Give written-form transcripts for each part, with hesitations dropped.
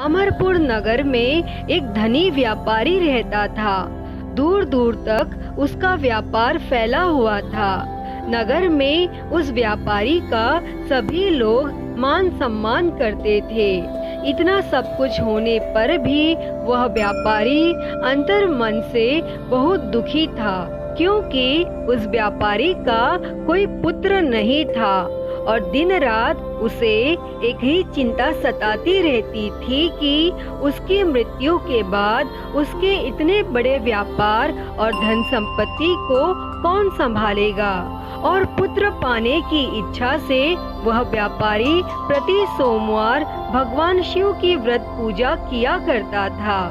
अमरपुर नगर में एक धनी व्यापारी रहता था। दूर दूर तक उसका व्यापार फैला हुआ था। नगर में उस व्यापारी का सभी लोग मान सम्मान करते थे। इतना सब कुछ होने पर भी वह व्यापारी अंतर मन से बहुत दुखी था, क्योंकि उस व्यापारी का कोई पुत्र नहीं था और दिन रात उसे एक ही चिंता सताती रहती थी कि उसकी मृत्यु के बाद उसके इतने बड़े व्यापार और धन संपत्ति को कौन संभालेगा। और पुत्र पाने की इच्छा से वह व्यापारी प्रति सोमवार भगवान शिव की व्रत पूजा किया करता था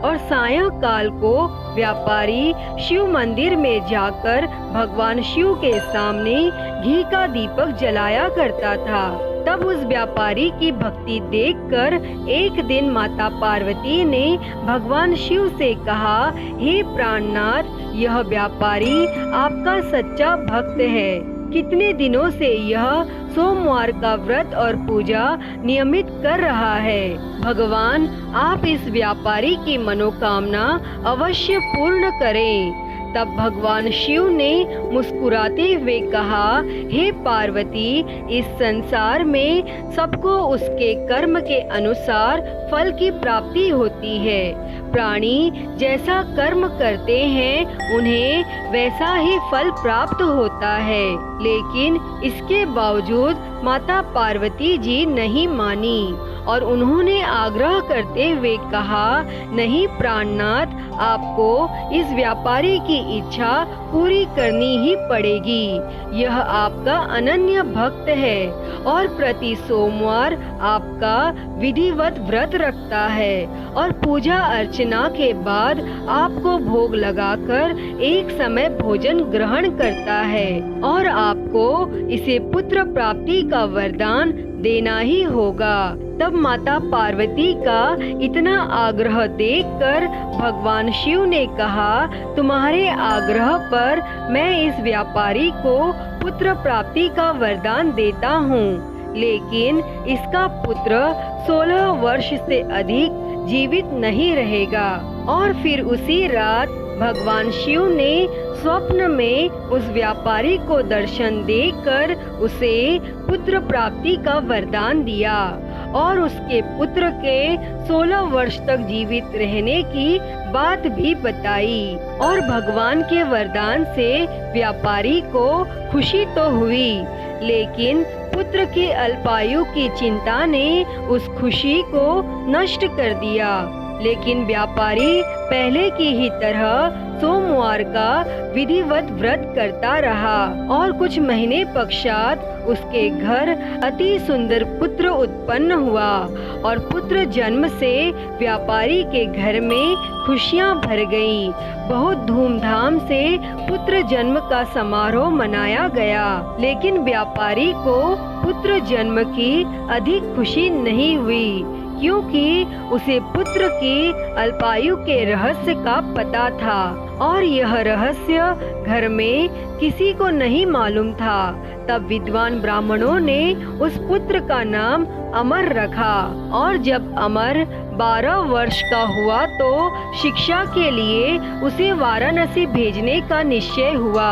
और सायंकाल को व्यापारी शिव मंदिर में जाकर भगवान शिव के सामने घी का दीपक जलाया करता था। तब उस व्यापारी की भक्ति देखकर एक दिन माता पार्वती ने भगवान शिव से कहा, हे प्राणनाथ, यह व्यापारी आपका सच्चा भक्त है। कितने दिनों से यह सोमवार का व्रत और पूजा नियमित कर रहा है। भगवान आप इस व्यापारी की मनोकामना अवश्य पूर्ण करें। तब भगवान शिव ने मुस्कुराते हुए कहा, हे पार्वती, इस संसार में सबको उसके कर्म के अनुसार फल की प्राप्ति होती है। प्राणी जैसा कर्म करते हैं उन्हें वैसा ही फल प्राप्त होता है। लेकिन इसके बावजूद माता पार्वती जी नहीं मानी और उन्होंने आग्रह करते हुए कहा, नहीं प्राणनाथ, आपको इस व्यापारी की इच्छा पूरी करनी ही पड़ेगी। यह आपका अनन्य भक्त है और प्रति सोमवार आपका विधिवत व्रत रखता है और पूजा अर्चना के बाद आपको भोग लगाकर एक समय भोजन ग्रहण करता है और आपको इसे पुत्र प्राप्ति का वरदान देना ही होगा। तब माता पार्वती का इतना आग्रह देखकर भगवान शिव ने कहा, तुम्हारे आग्रह पर मैं इस व्यापारी को पुत्र प्राप्ति का वरदान देता हूँ, लेकिन इसका पुत्र 16 वर्ष से अधिक जीवित नहीं रहेगा। और फिर उसी रात भगवान शिव ने स्वप्न में उस व्यापारी को दर्शन देकर उसे पुत्र प्राप्ति का वरदान दिया और उसके पुत्र के 16 वर्ष तक जीवित रहने की बात भी बताई। और भगवान के वरदान से व्यापारी को खुशी तो हुई, लेकिन पुत्र के अल्पायु की चिंता ने उस खुशी को नष्ट कर दिया। लेकिन व्यापारी पहले की ही तरह सोमवार का विधिवत व्रत करता रहा और कुछ महीने पश्चात उसके घर अति सुंदर पुत्र उत्पन्न हुआ और पुत्र जन्म से व्यापारी के घर में खुशियां भर गईं। बहुत धूमधाम से पुत्र जन्म का समारोह मनाया गया, लेकिन व्यापारी को पुत्र जन्म की अधिक खुशी नहीं हुई, क्योंकि उसे पुत्र की अल्पायु के रहस्य का पता था और यह रहस्य घर में किसी को नहीं मालूम था। तब विद्वान ब्राह्मणों ने उस पुत्र का नाम अमर रखा और जब अमर 12 वर्ष का हुआ तो शिक्षा के लिए उसे वाराणसी भेजने का निश्चय हुआ।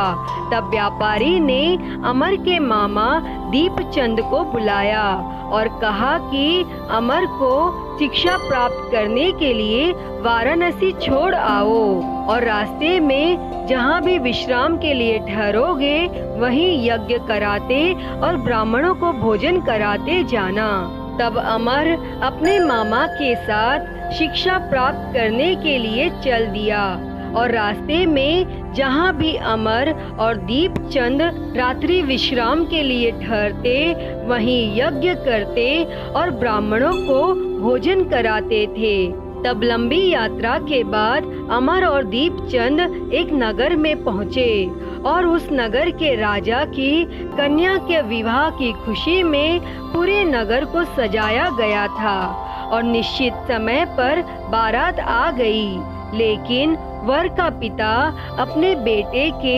तब व्यापारी ने अमर के मामा दीपचंद को बुलाया और कहा कि अमर को शिक्षा प्राप्त करने के लिए वाराणसी छोड़ आओ और रास्ते में जहाँ भी विश्राम के लिए ठहरोगे वहीं यज्ञ कराते और ब्राह्मणों को भोजन कराते जाना। तब अमर अपने मामा के साथ शिक्षा प्राप्त करने के लिए चल दिया और रास्ते में जहाँ भी अमर और दीपचंद रात्रि विश्राम के लिए ठहरते वहीं यज्ञ करते और ब्राह्मणों को भोजन कराते थे। तब लंबी यात्रा के बाद अमर और दीपचंद एक नगर में पहुँचे और उस नगर के राजा की कन्या के विवाह की खुशी में पूरे नगर को सजाया गया था और निश्चित समय पर बारात आ गई, लेकिन वर का पिता अपने बेटे के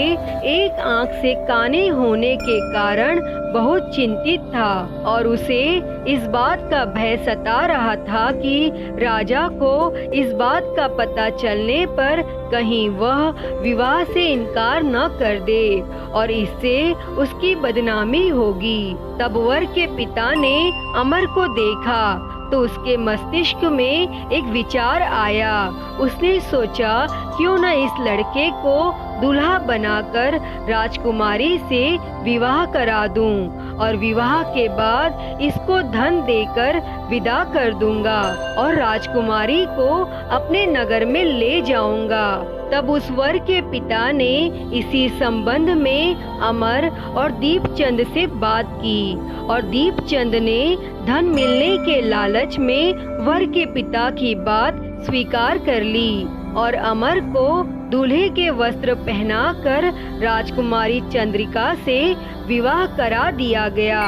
एक आंख से काने होने के कारण बहुत चिंतित था और उसे इस बात का भय सता रहा था कि राजा को इस बात का पता चलने पर कहीं वह विवाह से इनकार न कर दे और इससे उसकी बदनामी होगी। तब वर के पिता ने अमर को देखा तो उसके मस्तिष्क में एक विचार आया। उसने सोचा क्यों न इस लड़के को दूल्हा बनाकर राजकुमारी से विवाह करा दूं और विवाह के बाद इसको धन देकर विदा कर दूंगा और राजकुमारी को अपने नगर में ले जाऊंगा। तब उस वर के पिता ने इसी संबंध में अमर और दीपचंद से बात की और दीपचंद ने धन मिलने के लालच में वर के पिता की बात स्वीकार कर ली और अमर को दूल्हे के वस्त्र पहनाकर राजकुमारी चंद्रिका से विवाह करा दिया गया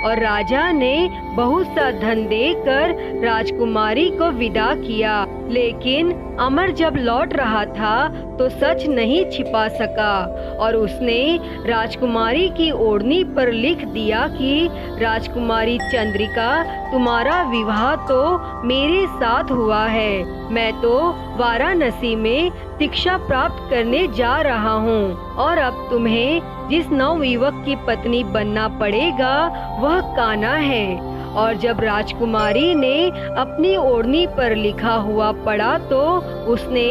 और राजा ने बहुत सा धन देकर राजकुमारी को विदा किया। लेकिन अमर जब लौट रहा था तो सच नहीं छिपा सका और उसने राजकुमारी की ओढ़नी पर लिख दिया कि राजकुमारी चंद्रिका, तुम्हारा विवाह तो मेरे साथ हुआ है। मैं तो वाराणसी में शिक्षा प्राप्त करने जा रहा हूँ और अब तुम्हें जिस नवयुवक की पत्नी बनना पड़ेगा वह कान्हा है। और जब राजकुमारी ने अपनी ओढ़नी पर लिखा हुआ पढ़ा तो उसने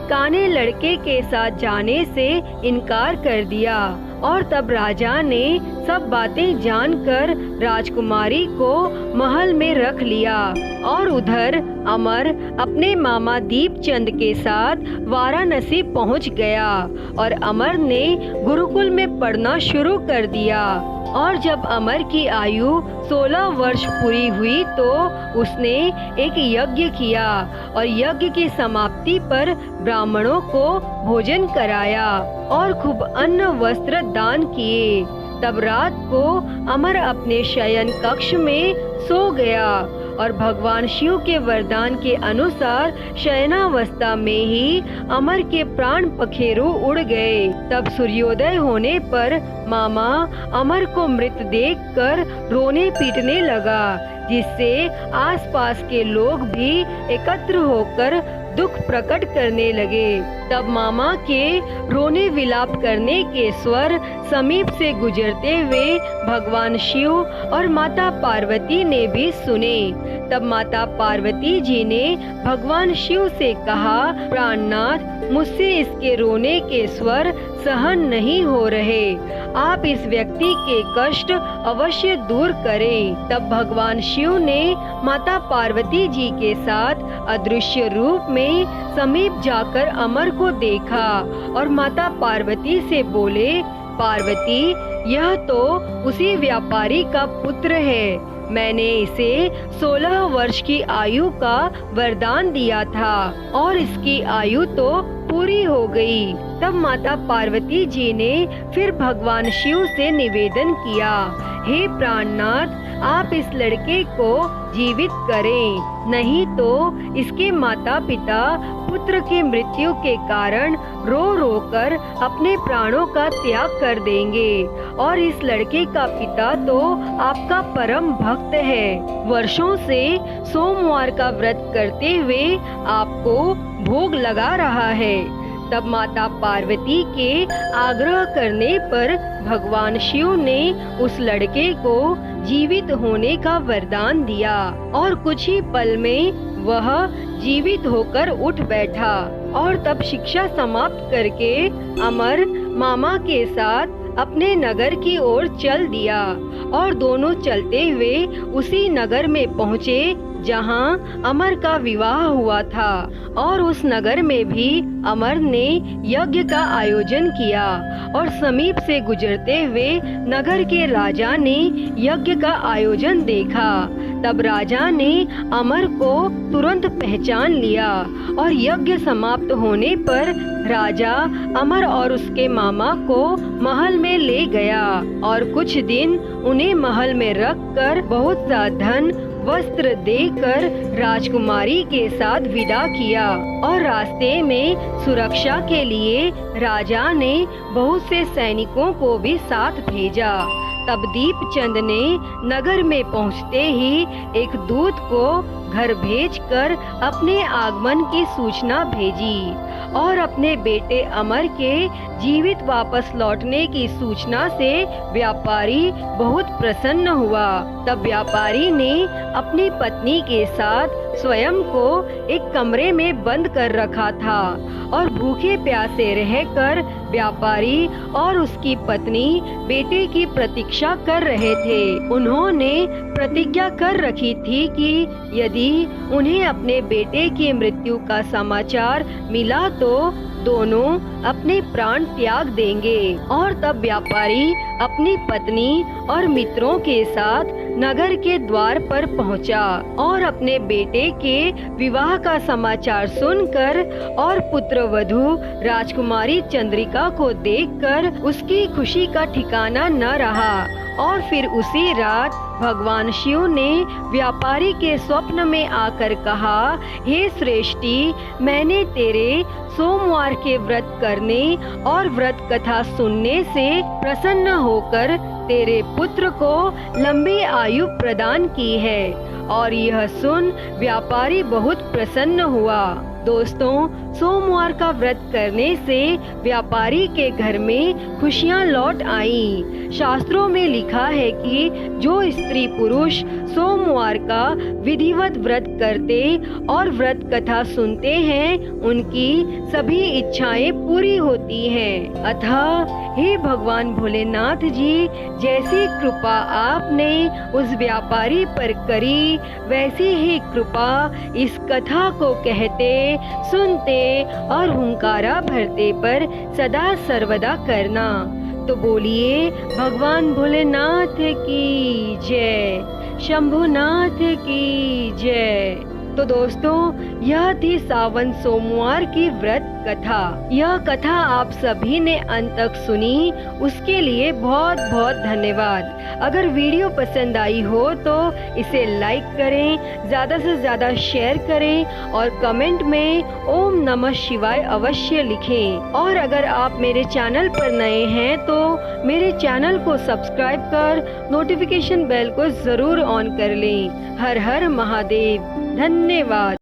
कान्हे लड़के के साथ जाने से इनकार कर दिया और तब राजा ने सब बातें जानकर राजकुमारी को महल में रख लिया और उधर अमर अपने मामा दीपचंद के साथ वाराणसी पहुंच गया और अमर ने गुरुकुल में पढ़ना शुरू कर दिया। और जब अमर की आयु 16 वर्ष पूरी हुई तो उसने एक यज्ञ किया और यज्ञ की समाप्ति पर ब्राह्मणों को भोजन कराया और खूब अन्न वस्त्र दान किए। तब रात को अमर अपने शयन कक्ष में सो गया और भगवान शिव के वरदान के अनुसार शयनावस्था में ही अमर के प्राण पखेरु उड़ गए। तब सूर्योदय होने पर मामा अमर को मृत देखकर रोने पीटने लगा, जिससे आसपास के लोग भी एकत्र होकर दुख प्रकट करने लगे। तब मामा के रोने विलाप करने के स्वर समीप से गुजरते हुए भगवान शिव और माता पार्वती ने भी सुने। तब माता पार्वती जी ने भगवान शिव से कहा, प्राणनाथ, मुझसे इसके रोने के स्वर सहन नहीं हो रहे, आप इस व्यक्ति के कष्ट अवश्य दूर करें। तब भगवान शिव ने माता पार्वती जी के साथ अदृश्य रूप में समीप जाकर अमर को देखा और माता पार्वती से बोले, पार्वती, यह तो उसी व्यापारी का पुत्र है। मैंने इसे 16 वर्ष की आयु का वरदान दिया था और इसकी आयु तो पूरी हो गई। तब माता पार्वती जी ने फिर भगवान शिव से निवेदन किया, हे प्राणनाथ, आप इस लड़के को जीवित करें, नहीं तो इसके माता पिता पुत्र की मृत्यु के कारण रो रो कर अपने प्राणों का त्याग कर देंगे और इस लड़के का पिता तो आपका परम भक्त है, वर्षों से सोमवार का व्रत करते हुए आपको भोग लगा रहा है। तब माता पार्वती के आग्रह करने पर भगवान शिव ने उस लड़के को जीवित होने का वरदान दिया और कुछ ही पल में वह जीवित होकर उठ बैठा और तब शिक्षा समाप्त करके अमर मामा के साथ अपने नगर की ओर चल दिया और दोनों चलते हुए उसी नगर में पहुँचे जहाँ अमर का विवाह हुआ था और उस नगर में भी अमर ने यज्ञ का आयोजन किया और समीप से गुजरते हुए नगर के राजा ने यज्ञ का आयोजन देखा। तब राजा ने अमर को तुरंत पहचान लिया और यज्ञ समाप्त होने पर राजा अमर और उसके मामा को महल में ले गया और कुछ दिन उन्हें महल में रखकर बहुत सा धन वस्त्र देकर राजकुमारी के साथ विदा किया और रास्ते में सुरक्षा के लिए राजा ने बहुत से सैनिकों को भी साथ भेजा। तब दीपचंद ने नगर में पहुंचते ही एक दूत को घर भेजकर अपने आगमन की सूचना भेजी और अपने बेटे अमर के जीवित वापस लौटने की सूचना से व्यापारी बहुत प्रसन्न हुआ। तब व्यापारी ने अपनी पत्नी के साथ स्वयं को एक कमरे में बंद कर रखा था और भूखे प्यासे रहकर व्यापारी और उसकी पत्नी बेटे की प्रतीक्षा कर रहे थे। उन्होंने प्रतिज्ञा कर रखी थी कि यदि उन्हें अपने बेटे की मृत्यु का समाचार मिला तो दोनों अपने प्राण त्याग देंगे। और तब व्यापारी अपनी पत्नी और मित्रों के साथ नगर के द्वार पर पहुंचा और अपने बेटे के विवाह का समाचार सुनकर और पुत्रवधू राजकुमारी चंद्रिका को देखकर उसकी खुशी का ठिकाना न रहा। और फिर उसी रात भगवान शिव ने व्यापारी के स्वप्न में आकर कहा, हे श्रेष्ठी, मैंने तेरे सोमवार के व्रत करने और व्रत कथा सुनने से प्रसन्न होकर तेरे पुत्र को लंबी आयु प्रदान की है। और यह सुन व्यापारी बहुत प्रसन्न हुआ। दोस्तों, सोमवार का व्रत करने से व्यापारी के घर में खुशियां लौट आईं। शास्त्रों में लिखा है कि जो स्त्री पुरुष सोमवार का विधिवत व्रत करते और व्रत कथा सुनते हैं उनकी सभी इच्छाएं पूरी होती हैं। अतः हे भगवान भोलेनाथ जी, जैसी कृपा आपने उस व्यापारी पर करी वैसी ही कृपा इस कथा को कहते, सुनते और हुंकारा भरते पर सदा सर्वदा करना। तो बोलिए भगवान भोलेनाथ की जय, शंभुनाथ की जय। तो दोस्तों, यह थी सावन सोमवार की व्रत कथा। यह कथा आप सभी ने अंत तक सुनी, उसके लिए बहुत बहुत धन्यवाद। अगर वीडियो पसंद आई हो तो इसे लाइक करें, ज्यादा से ज्यादा शेयर करें और कमेंट में ओम नमः शिवाय अवश्य लिखें। और अगर आप मेरे चैनल पर नए हैं तो मेरे चैनल को सब्सक्राइब कर नोटिफिकेशन बेल को जरूर ऑन कर लें। हर हर महादेव। धन्यवाद।